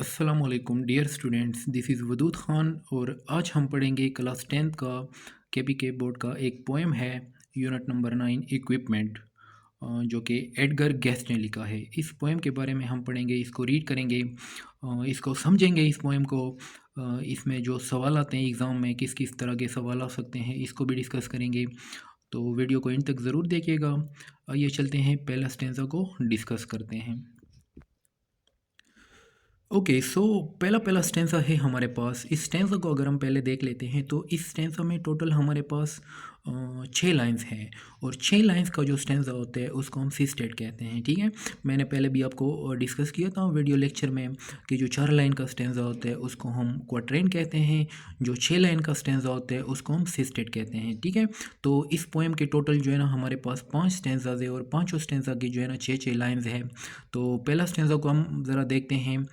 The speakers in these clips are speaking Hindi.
अस्सलाम वालेकुम dear students, this is Wadood Khan और आज हम पढ़ेंगे क्लास टेंथ का के बोर्ड का एक पोएम है यूनिट नंबर 9 इक्विपमेंट, जो कि एडगर गेस्ट ने लिखा है। इस पोएम के बारे में हम पढ़ेंगे, इसको रीड करेंगे, इसको समझेंगे इस पोएम को। इसमें जो सवाल आते हैं एग्ज़ाम में, किस किस तरह के सवाल आ सकते हैं, इसको भी डिस्कस करेंगे। तो वीडियो को इन तक ज़रूर देखिएगा। आइए चलते हैं, पहला स्टेंजा को डिस्कस करते हैं। ओके, सो पहला पहला स्टेंसा है हमारे पास। इस स्टेंसा को अगर हम पहले देख लेते हैं तो इस स्टेंसा में टोटल हमारे पास 6 लाइंस हैं, और 6 लाइंस का जो स्टेंसा होता है उसको हम सिस्टेट कहते हैं। ठीक है, मैंने पहले भी आपको डिस्कस किया था वीडियो लेक्चर में कि जो 4 लाइन का स्टेंसा होता है उसको हम क्वाट्रेन कहते हैं, जो 6 लाइन का स्टेंसा होता है उसको हम सिस्टेट कहते हैं। ठीक है, तो इस पोएम के टोटल जो है ना हमारे पास 5 स्टेंसाज है, और पाँचों स्टेंसा की जो है ना 6 लाइन्स है। तो पहला स्टेंसा को हम ज़रा देखते हैं।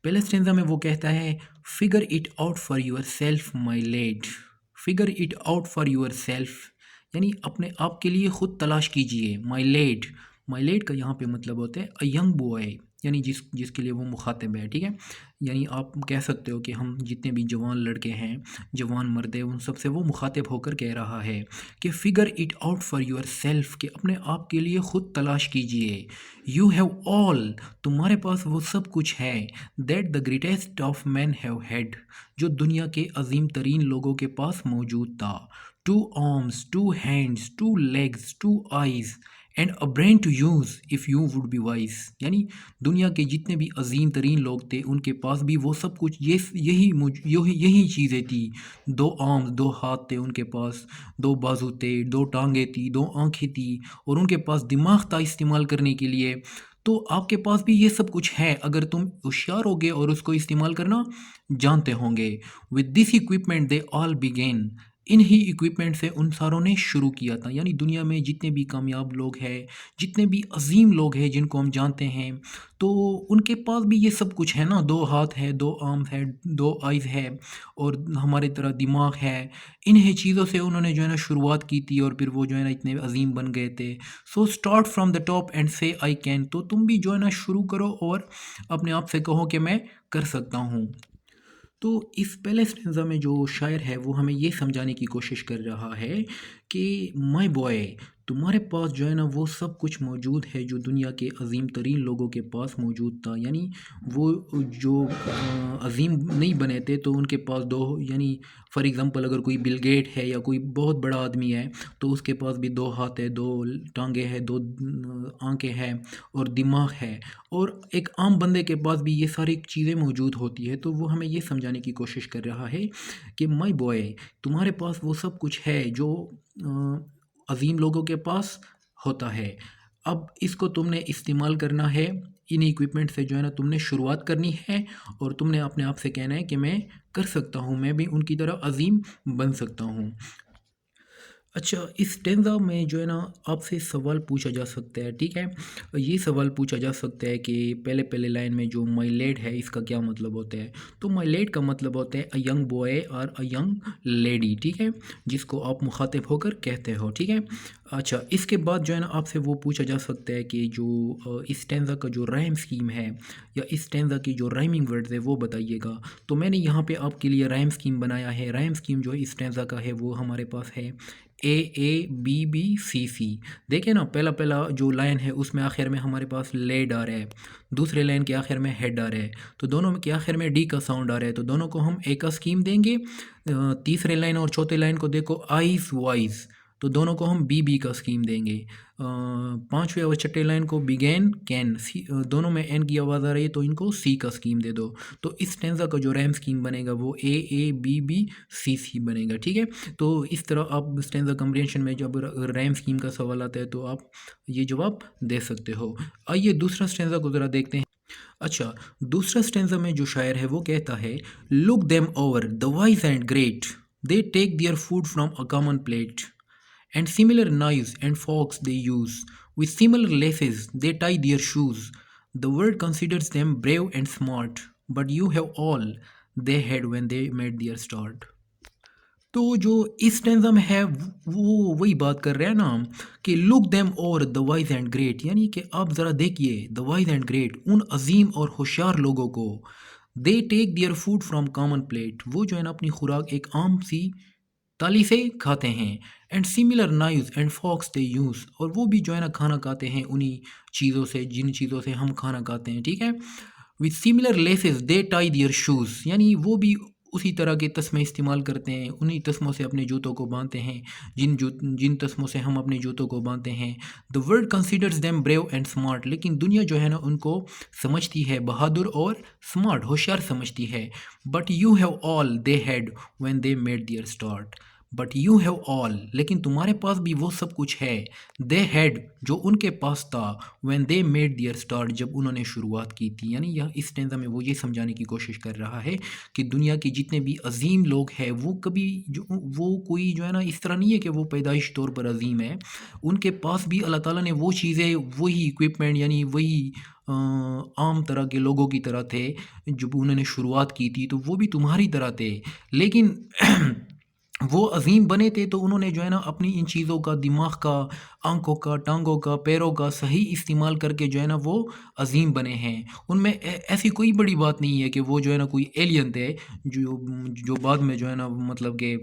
पहले स्टेंजा में वो कहता है, figure it out for yourself my lad. Figure it out for yourself यानी अपने आप के लिए ख़ुद तलाश कीजिए। माई लेड, माई लेड का यहाँ पे मतलब होता है अ यंग बॉय, यानी जिसके लिए वो मुखातिब है। ठीक है, यानी आप कह सकते हो कि हम जितने भी जवान लड़के हैं, जवान मर्द हैं, उन सब से वो मुखातिब होकर कह रहा है कि figure it out for your self, कि अपने आप के लिए ख़ुद तलाश कीजिए। यू हैव ऑल, तुम्हारे पास वो सब कुछ है, that the greatest of man have had, जो दुनिया के अजीम तरीन लोगों के पास मौजूद था। Two arms, two hands, two legs, two eyes and a brain to use if you would be wise, यानी दुनिया के जितने भी अजीम तरीन लोग थे उनके पास भी वो सब कुछ, यही चीज़ें थी। 2 आर्म्स, 2 हाथ थे उनके पास, 2 बाजू थे, 2 टांगे थी, 2 आँखें थी, और उनके पास दिमाग था इस्तेमाल करने के लिए। तो आपके पास भी ये सब कुछ है अगर तुम होशियार होगे और उसको इस्तेमाल करना जानते होंगे। With this equipment they all began, इन ही इक्विपमेंट से उन सारों ने शुरू किया था। यानी दुनिया में जितने भी कामयाब लोग हैं, जितने भी अजीम लोग हैं जिनको हम जानते हैं, तो उनके पास भी ये सब कुछ है ना। 2 हाथ है, 2 आर्म्स है, 2 आइज़ है, और हमारे तरह दिमाग है। इन्हीं चीज़ों से उन्होंने जो है ना शुरुआत की थी, और फिर वो जो है ना इतने अजीम बन गए थे। So start from the top and से आई कैन, तो तुम भी जो है ना शुरू करो और अपने आप से कहो कि मैं कर सकता हूँ। तो इस पहले स्टेंजा में जो शायर है वो हमें ये समझाने की कोशिश कर रहा है कि माय बॉय, तुम्हारे पास जो है ना वो सब कुछ मौजूद है जो दुनिया के अजीम तरीन लोगों के पास मौजूद था। यानी वो जो अजीम नहीं बने थे तो उनके पास दो, यानी फॉर एग्ज़ाम्पल अगर कोई बिल गेट है या कोई बहुत बड़ा आदमी है तो उसके पास भी 2 हाथ है, 2 टांगे हैं, 2 आंखें हैं, और दिमाग है। और एक आम बंदे के पास भी ये सारी चीज़ें मौजूद होती है। तो वो हमें ये समझाने की कोशिश कर रहा है कि माय बॉय, तुम्हारे पास वो सब कुछ है जो अजीम लोगों के पास होता है। अब इसको तुमने इस्तेमाल करना है, इन इक्विपमेंट से जो है ना तुमने शुरुआत करनी है, और तुमने अपने आप से कहना है कि मैं कर सकता हूँ, मैं भी उनकी तरह अजीम बन सकता हूँ। अच्छा, इस स्टेंजा में जो है ना आपसे सवाल पूछा जा सकता है। ठीक है, ये सवाल पूछा जा सकता है कि पहले पहले लाइन में जो माई लेड है इसका क्या मतलब होता है। तो माई लेड का मतलब होता है अ यंग बॉय और अ यंग लेडी। ठीक है, जिसको आप मुखातिब होकर कहते हो। ठीक है, अच्छा, इसके बाद जो है ना आपसे वो पूछा जा सकता है कि जो इस स्टेंजा का जो राइम स्कीम है, या इस स्टेंजा की जो राइमिंग वर्ड्स है वो बताइएगा। तो मैंने यहाँ पे आपके लिए राइम स्कीम बनाया है। राइम स्कीम जो इस स्टेंजा का है वो हमारे पास है A A B B C C। देखिए ना, पहला पहला जो लाइन है उसमें आखिर में हमारे पास लेड आ रहा है, दूसरे लाइन के आखिर में हेड आ रहा है, तो दोनों में के आखिर में डी का साउंड आ रहा है, तो दोनों को हम ए का स्कीम देंगे। तीसरे लाइन और चौथे लाइन को देखो आइज वाइज, तो दोनों को हम बी बी का स्कीम देंगे। पांचवें और छठे लाइन को बिगेन कैन, दोनों में एन की आवाज़ आ रही है तो इनको सी का स्कीम दे दो। तो इस स्टेंजा का जो रैम स्कीम बनेगा वो A A B B C C बनेगा। ठीक है, तो इस तरह आप स्टेंजा कम्प्रीहेंशन में जब रैम स्कीम का सवाल आता है तो आप ये जवाब दे सकते हो। आइए दूसरा स्टेंजा को ज़रा देखते हैं। अच्छा, दूसरा स्टेंजा में जो शायर है वो कहता है, look them over the wise and great, they take their food from a common plate, and similar knives and forks they use. With similar laces they tie their shoes. The world considers them brave and smart, but you have all they had when they made their start. तो जो इस स्टेंजा में है वो वही बात कर रहे हैं ना कि लुक देम और द वाइज एंड ग्रेट, यानी कि आप ज़रा देखिए द वाइज एंड ग्रेट, उन अजीम और होशियार लोगों को। They take their food from common plate, वो जो है ना अपनी खुराक एक आम सी थाली से खाते हैं। And similar knives and forks they use, और वो भी जो है ना खाना खाते हैं उन्हीं चीज़ों से जिन चीज़ों से हम खाना खाते हैं, ठीक है। With similar laces they tie their shoes, यानी वो भी उसी तरह के तस्मे इस्तेमाल करते हैं, उन्हीं तस्मों से अपने जूतों को बांधते हैं जिन तस्मों से हम अपने जूतों को बांधते हैं। The world considers them brave and smart, लेकिन दुनिया जो है ना उनको समझती है बहादुर और स्मार्ट, होशियार समझती है। But you have all they had when they made their start, but you have all, लेकिन तुम्हारे पास भी वो सब कुछ है। दे हैड, जो उनके पास था। When they made their start, जब उन्होंने शुरुआत की थी। यानी यह इस स्टेंजा में वो ये समझाने की कोशिश कर रहा है कि दुनिया के जितने भी अजीम लोग हैं वो कभी वो कोई जो है ना इस तरह नहीं है कि वो पैदाइश तौर पर अजीम है। उनके पास भी अल्लाह ताला ने वो चीज़ें, वही इक्विपमेंट, यानी वही आम तरह के लोगों की तरह थे जब उन्होंने शुरुआत की थी, तो वो भी तुम्हारी तरह थे। लेकिन वो अजीम बने थे तो उन्होंने जो है ना अपनी इन चीज़ों का, दिमाग का, आंखों का, टांगों का, पैरों का सही इस्तेमाल करके जो है ना वो अजीम बने हैं। उनमें ऐसी कोई बड़ी बात नहीं है कि वो जो है ना कोई एलियन थे जो जो बाद में जो है ना मतलब कि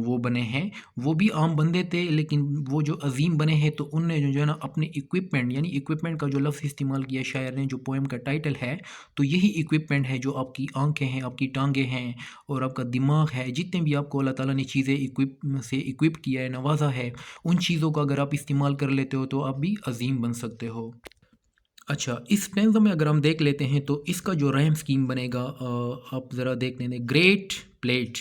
वो बने हैं। वो भी आम बंदे थे, लेकिन वो जो अजीम बने हैं तो उनने जो है ना अपने इक्विपमेंट, यानी इक्विपमेंट का जो लफ्ज़ इस्तेमाल किया शायर ने, जो पोएम का टाइटल है, तो यही इक्विपमेंट है जो आपकी आंखें हैं, आपकी टांगें हैं और आपका दिमाग है। जितने भी आपको अल्लाह ताला ने चीज़ें इक्विप किया है, नवाजा है, उन चीज़ों का अगर आप इस्तेमाल कर लेते हो तो आप भी अजीम बन सकते हो। अच्छा, इस स्टेंजा में अगर हम देख लेते हैं तो इसका जो रैम स्कीम बनेगा, आप ज़रा देख लें। ग्रेट प्लेट,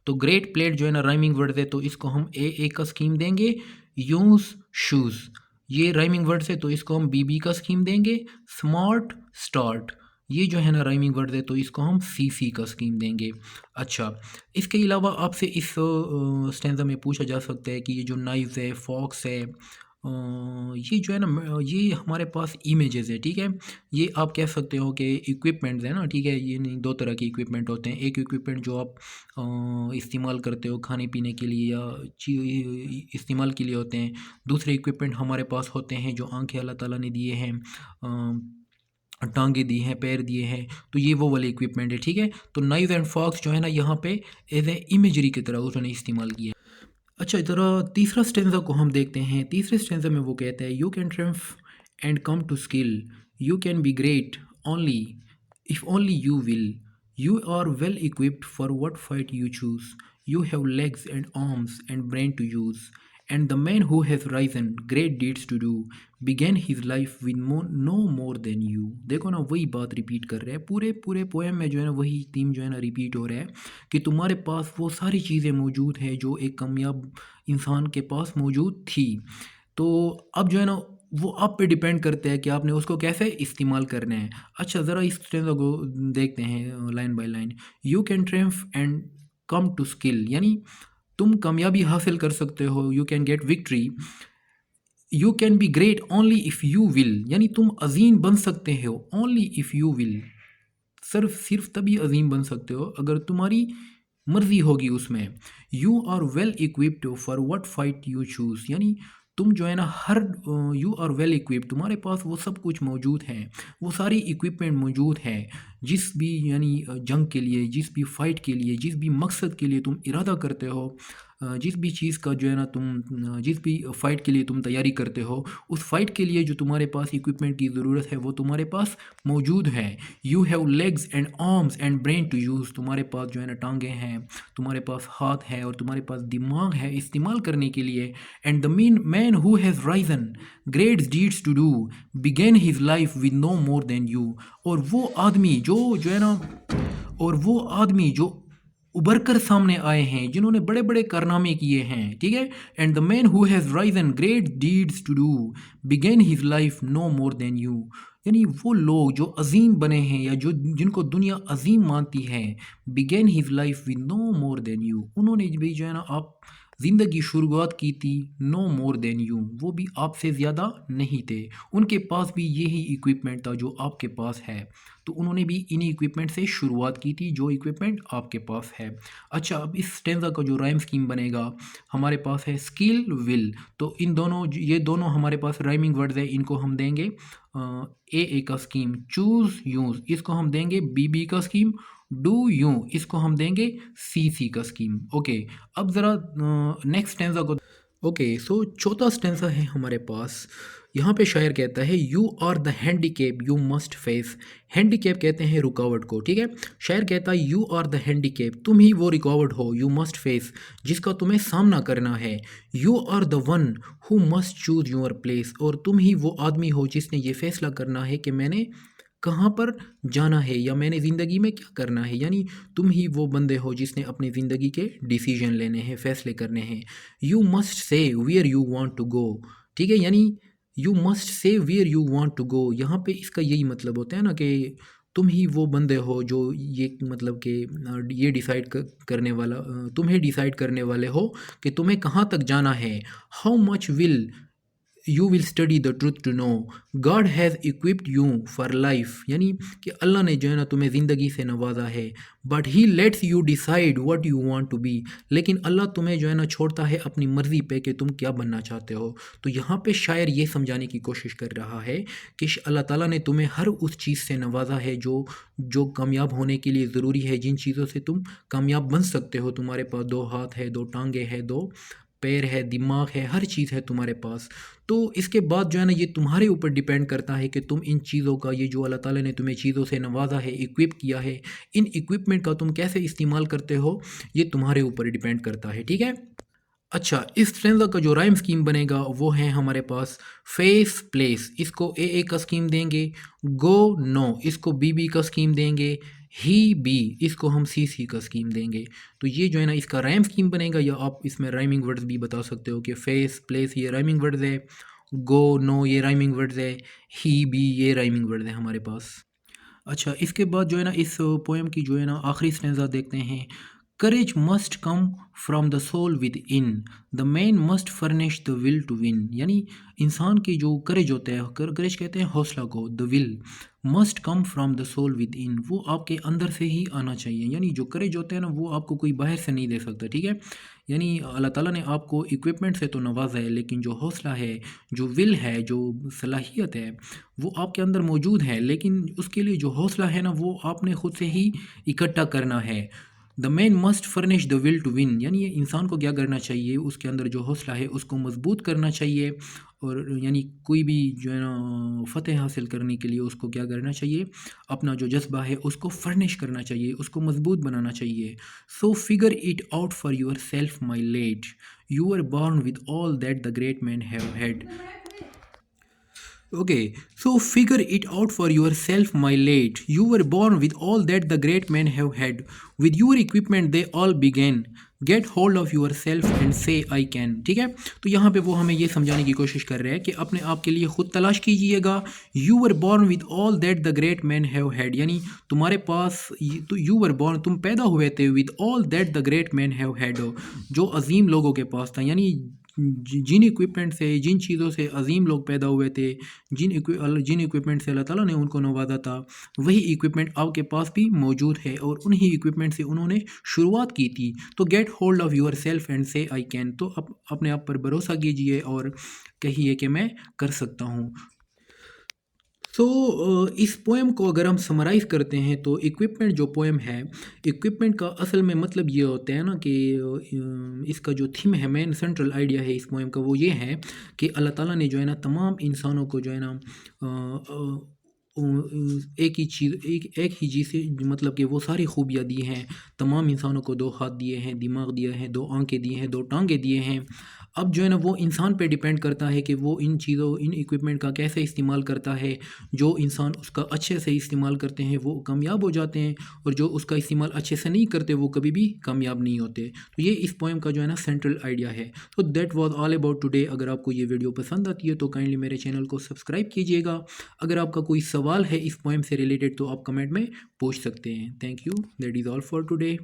तो ग्रेट प्लेट जो है ना राइमिंग वर्ड है तो इसको हम ए का स्कीम देंगे। यूज़ शूज़, ये राइमिंग वर्ड है तो इसको हम बी का स्कीम देंगे। स्मार्ट स्टार्ट, ये जो है ना राइमिंग वर्ड है तो इसको हम सी का स्कीम देंगे। अच्छा, इसके अलावा आपसे इस स्टेंजा में पूछा जा सकता है कि ये जो नाइफ है, फॉक्स है, ये जो है ना ये हमारे पास इमेजेस है, ठीक है। ये आप कह सकते हो कि इक्विपमेंट्स है ना, ठीक है। ये नहीं, दो तरह के इक्विपमेंट होते हैं। एक इक्विपमेंट जो आप इस्तेमाल करते हो खाने पीने के लिए या इस्तेमाल के लिए होते हैं। दूसरे इक्विपमेंट हमारे पास होते हैं जो आंखें अल्लाह ताला ने दिए हैं, टांगे दी हैं, पैर दिए हैं, तो ये वो वाले इक्विपमेंट है, ठीक है। तो नाइफ एंड फॉक्स जो है ना यहाँ पे एज ए इमेजरी की तरह उन्होंने इस्तेमाल किया। अच्छा, ज़रा तीसरा स्टेंजा को हम देखते हैं। तीसरे स्टेंजा में वो कहता है, you can triumph and come to skill, you can be great only if only you will, you are well equipped for what fight you choose, you have legs and arms and brain to use, and the man who has risen great deeds to do began his life with no more than you. देखो ना, वही बात रिपीट कर रहे हैं पूरे पूरे पोएम में, जो है ना वही थीम जो है ना रिपीट हो रहा है कि तुम्हारे पास वो सारी चीज़ें मौजूद है जो एक कामयाब इंसान के पास मौजूद थी। तो अब जो है ना वो आप पे डिपेंड करता है कि आपने उसको कैसे इस्तेमाल करना है। अच्छा, ज़रा इस स्टेंजा को देखते हैं line by line. You can triumph and come to skill, यानी तुम कामयाबी हासिल कर सकते हो, you can get victory. You can be great only if you will, यानी तुम अजीम बन सकते हो ओनली इफ़ यू विल, सिर्फ तभी अजीम बन सकते हो अगर तुम्हारी मर्जी होगी उसमें। You are well equipped for what fight you choose, यानी तुम जो है ना हर यू आर वेल इक्विप्ड, तुम्हारे पास वो सब कुछ मौजूद है, वो सारी इक्विपमेंट मौजूद है जिस भी यानी जंग के लिए, जिस भी फाइट के लिए, जिस भी मकसद के लिए तुम इरादा करते हो, जिस भी चीज़ का जो है ना जिस भी फ़ाइट के लिए तुम तैयारी करते हो, उस फाइट के लिए जो तुम्हारे पास इक्विपमेंट की ज़रूरत है वो तुम्हारे पास मौजूद है। You have legs and arms and brain to use, तुम्हारे पास जो है ना टांगें हैं, तुम्हारे पास हाथ है और तुम्हारे पास दिमाग है इस्तेमाल करने के लिए। And the man who has risen great deeds to do began his life with no more than you, और वो आदमी जो है ना, और वो आदमी जो उभर कर सामने आए हैं, जिन्होंने बड़े बड़े कारनामे किए हैं, ठीक है। And the man who has risen great deeds to do began his life no more than you, यानी वो लोग जो अजीम बने हैं या जो जिनको दुनिया अजीम मानती है, began his life with no more than you, उन्होंने भी जो है ना आप ज़िंदगी शुरुआत की थी नो मोर देन यू, वो भी आपसे ज़्यादा नहीं थे, उनके पास भी यही इक्विपमेंट था जो आपके पास है। तो उन्होंने भी इन्हीं इक्विपमेंट से शुरुआत की थी जो इक्विपमेंट आपके पास है। अच्छा, अब इस स्टेंजा का जो राइम स्कीम बनेगा हमारे पास है स्किल विल। तो ये दोनों हमारे पास राइमिंग वर्ड्स है, इनको हम देंगे ए का स्कीम। चूज यूज इसको हम देंगे बी का स्कीम। डू यू इसको हम देंगे सी का स्कीम। ओके, अब ज़रा नेक्स्ट स्टेंजा को। ओके, सो चौथा स्टेंजा है हमारे पास। यहाँ पे शायर कहता है you are the handicap you must face. Handicap कहते हैं रुकावट को, ठीक है। शायर कहता है यू आर द हैंडीकेप, तुम ही वो रुकावट हो, यू मस्ट फेस जिसका तुम्हें सामना करना है। You are the one who must choose your place, और तुम ही वो आदमी हो जिसने ये फैसला करना है कि मैंने कहाँ पर जाना है या मैंने ज़िंदगी में क्या करना है। यानी तुम ही वो बंदे हो जिसने अपनी ज़िंदगी के डिसीजन लेने हैं, फैसले करने हैं। You must say where you want to go, ठीक है। यानी you must say where you want to go, यहाँ पे इसका यही मतलब होता है ना कि तुम ही वो बंदे हो जो ये मतलब कि ये डिसाइड करने वाला तुम्हें डिसाइड करने वाले हो कि तुम्हें कहाँ तक जाना है। How much will you will study the truth to know, God has equipped you for life. यानी कि अल्लाह ने जो है ना तुम्हें ज़िंदगी से नवाजा है। But he lets you decide what you want to be, लेकिन अल्लाह तुम्हें जो है ना छोड़ता है अपनी मर्ज़ी पे कि तुम क्या बनना चाहते हो। तो यहाँ पे शायर ये समझाने की कोशिश कर रहा है कि अल्लाह ताला ने तुम्हें हर उस चीज़ से नवाजा है जो जो कामयाब होने के लिए ज़रूरी है, जिन चीज़ों से तुम कामयाब बन सकते हो। तुम्हारे पास 2 हाथ है, 2 टांगे हैं, 2 पैर है, दिमाग है, हर चीज़ है तुम्हारे पास। तो इसके बाद जो है ना ये तुम्हारे ऊपर डिपेंड करता है कि तुम इन चीज़ों का, ये जो अल्लाह ताला ने तुम्हें चीज़ों से नवाजा है, इक्विप किया है, इन इक्विपमेंट का तुम कैसे इस्तेमाल करते हो, ये तुम्हारे ऊपर डिपेंड करता है, ठीक है। अच्छा, इस स्ट्रेंजा का जो राइम स्कीम बनेगा वो है हमारे पास फेस प्लेस, इसको ए का स्कीम देंगे। गो नो इसको बी का स्कीम देंगे। ही बी इसको हम सी का स्कीम देंगे। तो ये जो है ना इसका राइम स्कीम बनेगा, या आप इसमें राइमिंग वर्ड्स भी बता सकते हो कि फेस प्लेस ये राइमिंग वर्ड्स है, गो नो ये राइमिंग वर्ड्स है, ही बी ये राइमिंग वर्ड्स है हमारे पास। अच्छा, इसके बाद जो है ना इस पोएम की जो है ना आखिरी स्टेंजा देखते हैं। Courage must come from the soul within, the man must furnish the will to win. यानी इंसान की जो करेज होता है, करेज कहते हैं हौसला को, the will must come from the soul within, वो आपके अंदर से ही आना चाहिए। यानी जो करेज होता है ना वो आपको कोई बाहर से नहीं दे सकता, ठीक है। यानी अल्लाह ताला ने आपको इक्विपमेंट से तो नवाजा है, लेकिन जो हौसला है, जो विल है, जो सलाहियत है, वो आपके अंदर मौजूद है। लेकिन उसके लिए जो हौसला है ना वो आपने खुद से ही इकट्ठा करना है। The man must furnish the will to win, यानी ये इंसान को क्या करना चाहिए, उसके अंदर जो हौसला है उसको मजबूत करना चाहिए। और यानी कोई भी जो है ना फतेह हासिल करने के लिए उसको क्या करना चाहिए, अपना जो जज्बा है उसको फर्निश करना चाहिए, उसको मजबूत बनाना चाहिए। So figure it out for yourself my lad, you are born with all that the great man have had. Okay, so figure it out for yourself, my late. You were born with all that the great men have had. With your equipment they all began. Get hold of yourself and say I can. ठीक है, तो यहाँ पे वो हमें ये समझाने की कोशिश कर रहे हैं कि अपने आप के लिए खुद तलाश कीजिएगा। You were born with all that the great men have had, यानी तुम्हारे पास तो you were born तुम पैदा हुए थे with all that the great men have had, जो अजीम लोगों के पास था। यानी जिन इक्विपमेंट से, जिन चीज़ों से अजीम लोग पैदा हुए थे, जिन इक्विपमेंट से अल्लाह ताला ने उनको नवाजा था, वही इक्विपमेंट आपके पास भी मौजूद है और उन्हीं इक्विपमेंट से उन्होंने शुरुआत की थी। तो get hold of your self and से आई कैन, तो अपने आप पर भरोसा कीजिए और कहिए कि मैं कर सकता हूँ। सो इस पोएम को अगर हम समराइज़ करते हैं तो इक्विपमेंट जो पोएम है, इक्विपमेंट का असल में मतलब ये होता है ना कि इसका जो थीम है, मेन सेंट्रल आइडिया है इस पोएम का, वो ये है कि अल्लाह ताला ने जो है ना तमाम इंसानों को जो है ना एक ही चीज़, एक ही चीज़ से मतलब कि वो सारी खूबियाँ दी हैं। तमाम इंसानों को 2 हाथ दिए हैं, दिमाग दिया है, 2 आँखें दी हैं, 2 टाँगें दिए हैं। अब जो है ना वो इंसान पे डिपेंड करता है कि वो इन चीज़ों, इन इक्विपमेंट का कैसे इस्तेमाल करता है। जो इंसान उसका अच्छे से इस्तेमाल करते हैं वो कामयाब हो जाते हैं, और जो उसका इस्तेमाल अच्छे से नहीं करते वो कभी भी कामयाब नहीं होते। तो ये इस पोएम का जो है ना सेंट्रल आइडिया है। तो that was all about today. अगर आपको ये वीडियो पसंद आती है तो काइंडली मेरे चैनल को सब्सक्राइब कीजिएगा। अगर आपका कोई सवाल है इस पोएम से रिलेटेड तो आप कमेंट में पूछ सकते हैं। Thank you, that is all for today.